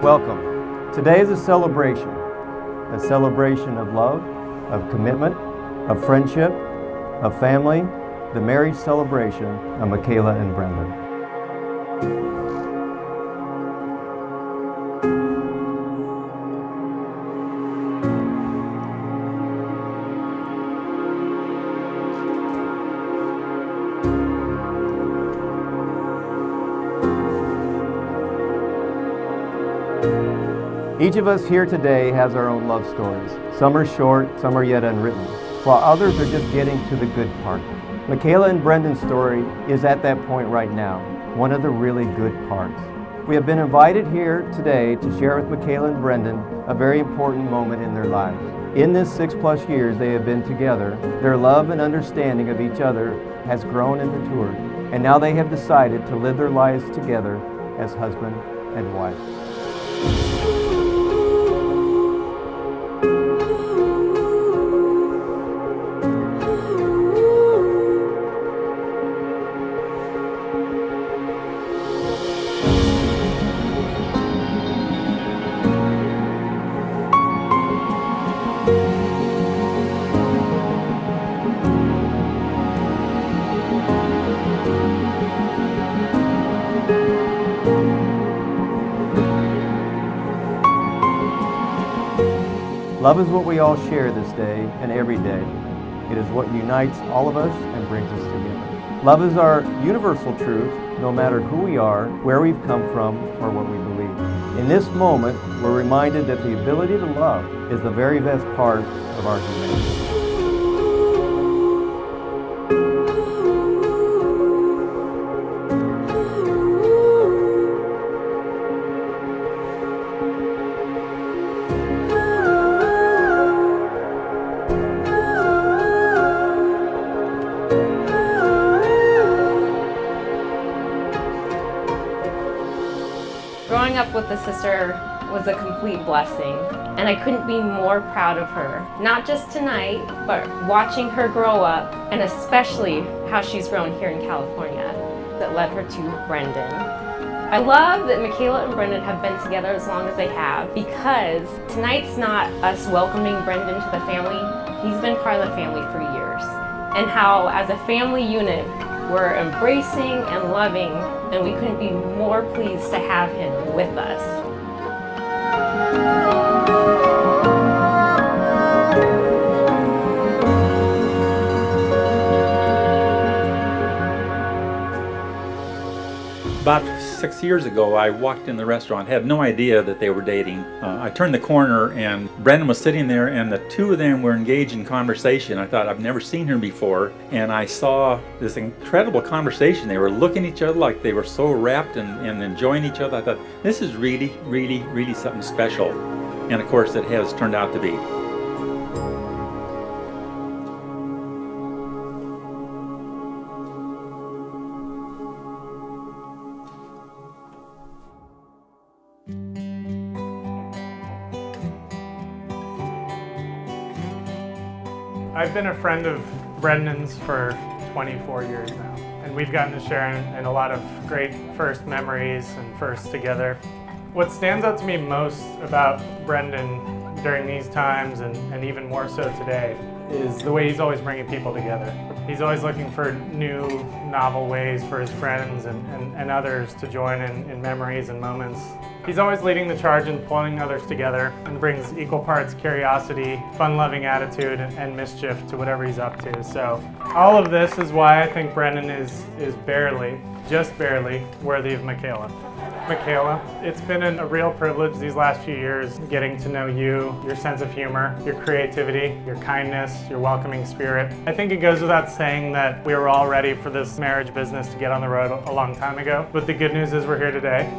Welcome. Today is a celebration of love, of commitment, of friendship, of family, the marriage celebration of Mykaela and Brendon. Each of us here today has our own love stories. Some are short, some are yet unwritten, while others are just getting to the good part. Mykaela and Brendon's story is at that point right now, one of the really good parts. We have been invited here today to share with Mykaela and Brendon a very important moment in their lives. In this 6+ years they have been together, their love and understanding of each other has grown and matured, and now they have decided to live their lives together as husband and wife. Love is what we all share this day and every day. It is what unites all of us and brings us together. Love is our universal truth, no matter who we are, where we've come from, or what we believe. In this moment, we're reminded that the ability to love is the very best part of our humanity. Growing up with a sister was a complete blessing, and I couldn't be more proud of her. Not just tonight, but watching her grow up, and especially how she's grown here in California that led her to Brendon. I love that Mykaela and Brendon have been together as long as they have, because tonight's not us welcoming Brendon to the family. He's been part of the family for years. And how, as a family unit, we're embracing and loving, and we couldn't be more pleased to have him with us. About 6 years ago, I walked in the restaurant, had no idea that they were dating. I turned the corner and Brendon was sitting there, and the two of them were engaged in conversation. I thought, I've never seen her before, and I saw this incredible conversation. They were looking at each other like they were so wrapped and enjoying each other. I thought, this is really, really, really something special. And of course, it has turned out to be. I've been a friend of Brendon's for 24 years now, and we've gotten to share in a lot of great first memories and firsts together. What stands out to me most about Brendon during these times, and even more so today, is the way he's always bringing people together. He's always looking for new, novel ways for his friends and others to join in memories and moments. He's always leading the charge and pulling others together, and brings equal parts curiosity, fun-loving attitude, and mischief to whatever he's up to. So all of this is why I think Brendon is barely, just barely, worthy of Mykaela. Mykaela, it's been a real privilege these last few years getting to know you, your sense of humor, your creativity, your kindness, your welcoming spirit. I think it goes without saying that we were all ready for this marriage business to get on the road a long time ago, but the good news is we're here today.